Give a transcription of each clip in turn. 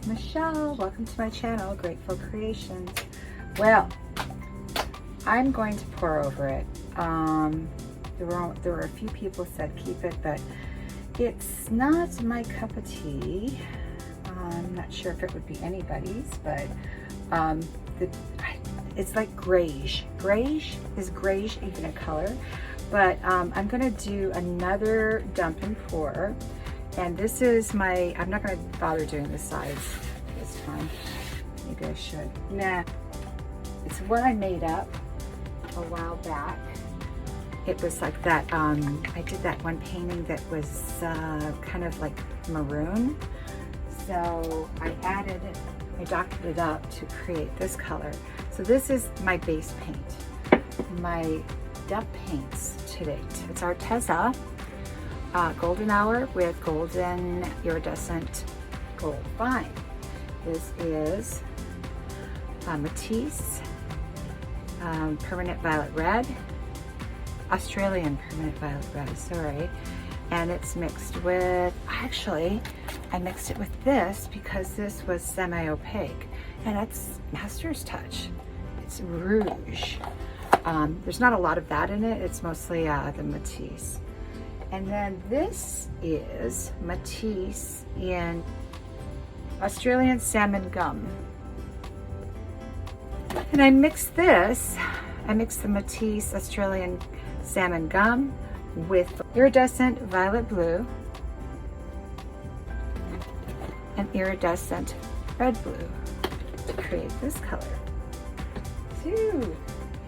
it's Michelle. Welcome to my channel, Grateful Creations. Well, I'm going to pour over it. There were a few people said keep it, but it's not my cup of tea. I'm not sure if it would be anybody's, but it's like greige. Greige? Is greige even a color? But I'm gonna do another dump and pour. And this is my, I'm not gonna bother doing the sides this time. Maybe I should. Nah. It's what I made up a while back. It was like that, I did that one painting that was kind of like maroon. So I added it, I doctored it up to create this color. So this is my base paint. My dump paints to date. It's ARTEZA Golden Hour with golden iridescent gold vine. This is Matisse Permanent Violet Red, Australian Permanent Violet Red, sorry. And it's mixed with, actually, I mixed it with this because this was semi-opaque, and it's Master's Touch. It's rouge. There's not a lot of that in it. It's mostly the Matisse. And then this is Matisse in Australian Salmon Gum. And I mixed this, I mixed the Matisse Australian Salmon Gum with iridescent violet blue and iridescent red blue to create this color. So,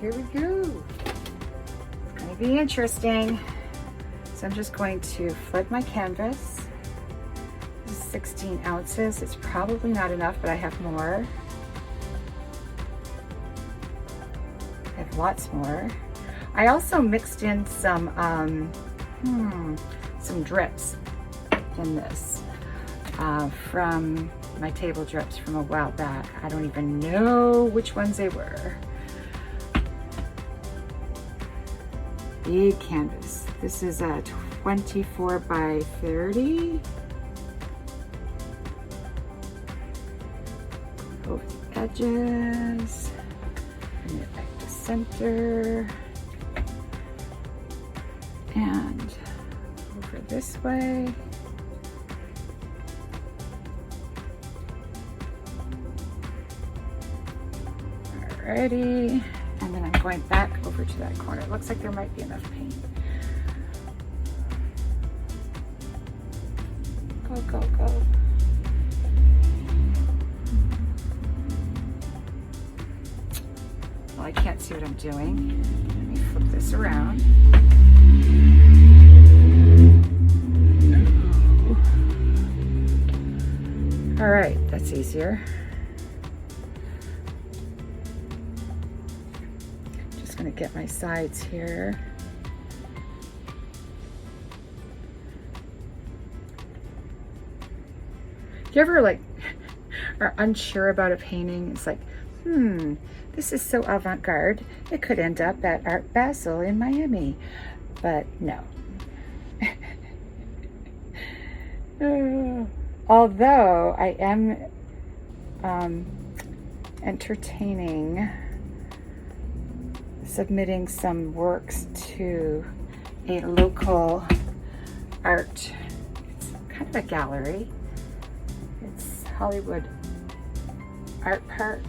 here we go. It's going to be interesting. So I'm just going to flood my canvas. This is 16 ounces. It's probably not enough, but I have more. I have lots more. I also mixed in some drips in this from my table drips from a while back. I don't even know which ones they were. Big canvas. This is a 24 by 30. Over the edges. Bring it back to center. And over this way. Alrighty. And then I'm going back over to that corner. It looks like there might be enough paint. Go, go, go. Well, I can't see what I'm doing. Let me flip this around. All right, that's easier. Just gonna get my sides here. You ever like are unsure about a painting? It's like, this is so avant-garde. It could end up at Art Basel in Miami, but no. Although I am entertaining submitting some works to a local art, it's kind of a gallery. It's Hollywood Art Park.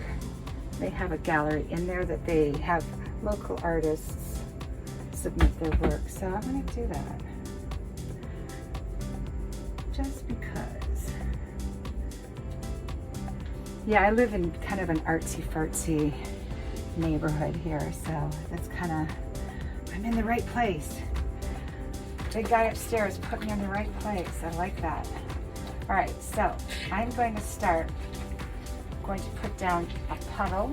They have a gallery in there that they have local artists submit their work. So I'm going to do that. Just because. Yeah, I live in kind of an artsy-fartsy neighborhood here, so that's kind of, I'm in the right place. Big guy upstairs put me in the right place. I like that. All right, so I'm going to start. I'm going to put down a puddle.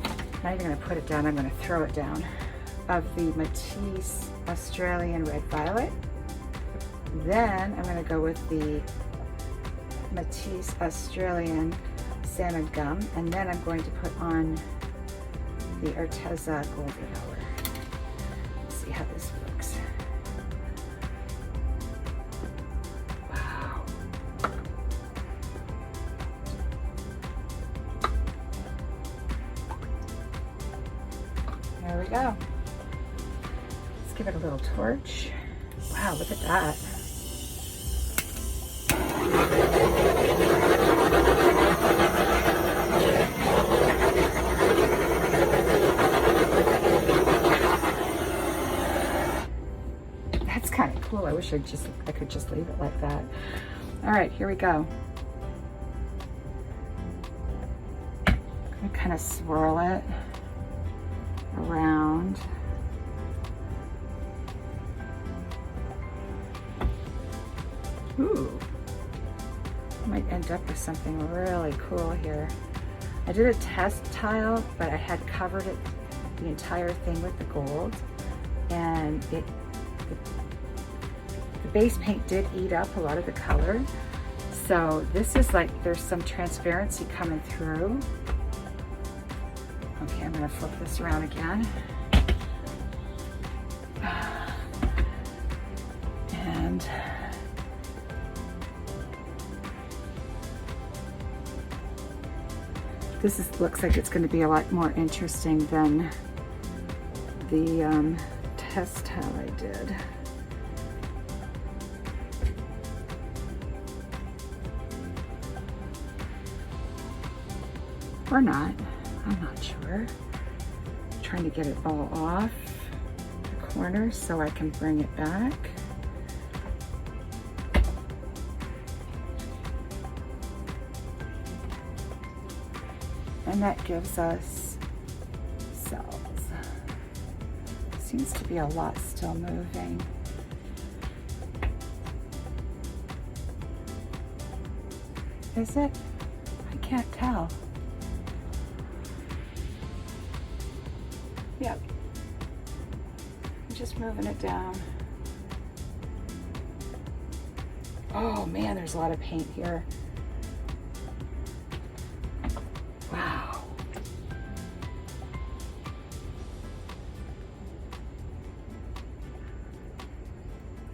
I'm not even going to put it down, I'm going to throw it down, of the Matisse Australian Red Violet. Then I'm going to go with the Matisse Australian Salmon Gum, and then I'm going to put on the ARTEZA Golden Hour. Let's see how this works. Wow. we go. Let's give it a little torch. Wow, look at that. That's kind of cool. I wish I could just leave it like that. All right, here we go. I'm gonna kind of swirl it around. Ooh, I might end up with something really cool here. I did a test tile, but I had covered it, the entire thing with the gold, and the base paint did eat up a lot of the color. So this is like, there's some transparency coming through. Okay, I'm gonna flip this around again. And this looks like it's gonna be a lot more interesting than the test tile I did. Or not, I'm not sure. I'm trying to get it all off the corners so I can bring it back. And that gives us cells. Seems to be a lot still moving. Is it? I can't tell. Yep. I'm just moving it down. Oh man, there's a lot of paint here. Wow.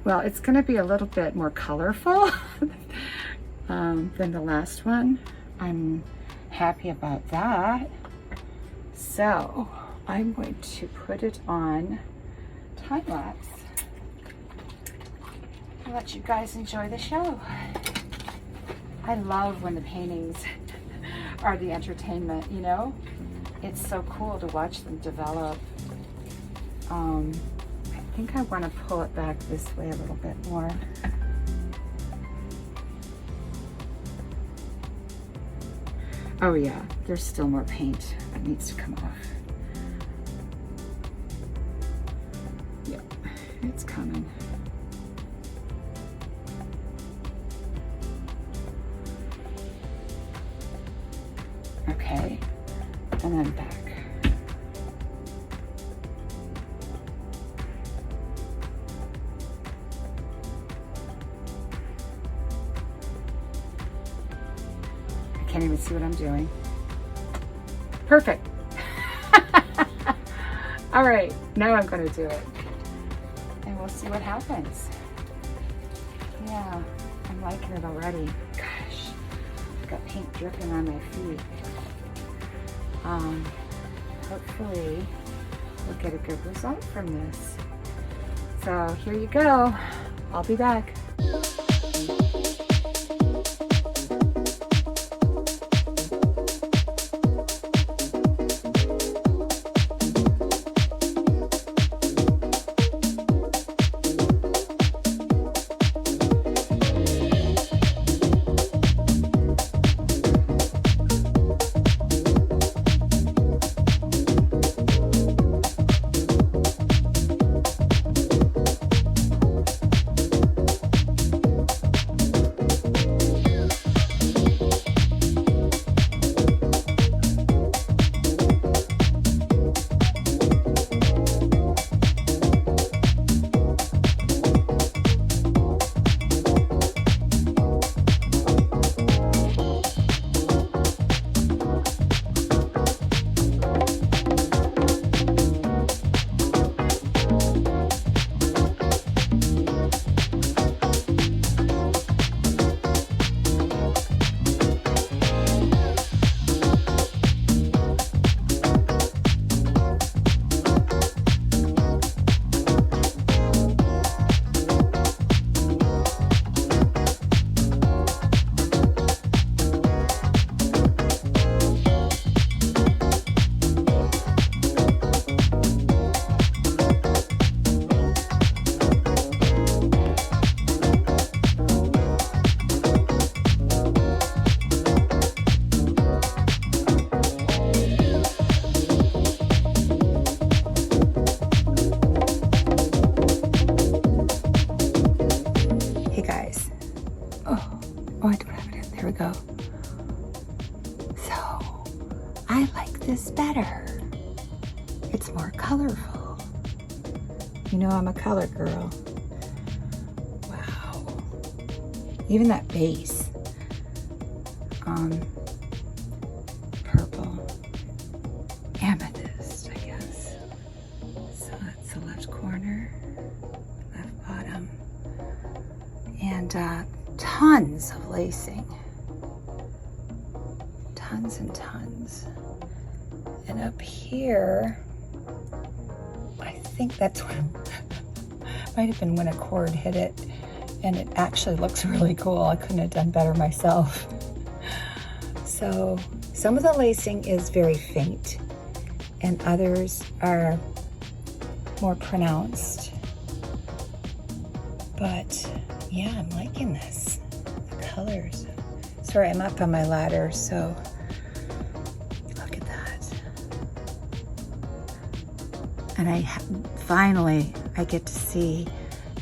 Well, it's going to be a little bit more colorful than the last one. I'm happy about that. So I'm going to put it on time lapse and let you guys enjoy the show. I love when the paintings are the entertainment, you know? It's so cool to watch them develop. I think I want to pull it back this way a little bit more. Oh yeah, there's still more paint that needs to come off. Yep, it's coming. Okay, and then back. I can't even see what I'm doing. Perfect. All right, now I'm going to do it. And we'll see what happens. Yeah, I'm liking it already. Gosh, I've got paint dripping on my feet. Hopefully we'll get a good result from this. So here you go. I'll be back. better. It's more colorful. You know I'm a color girl. Wow. Even that base. Purple. Amethyst, I guess. So that's the left corner, left bottom. And tons of lacing. Tons and tons. And up here, I think that's what might have been when a cord hit it, and it actually looks really cool. I couldn't have done better myself. So some of the lacing is very faint and others are more pronounced. But yeah, I'm liking this, the colors. Sorry, I'm up on my ladder, so look at that. And finally, I get to see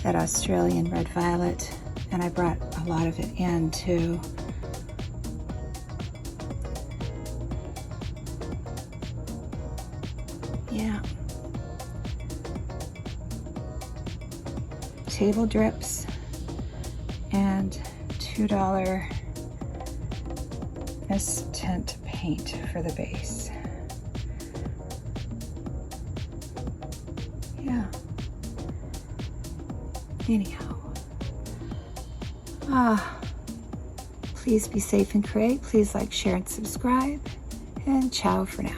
that Australian red violet, and I brought a lot of it in too. Yeah. Table drips and $2 mistint paint for the base. Yeah. Anyhow. Please be safe and create. Please like, share, and subscribe. And ciao for now.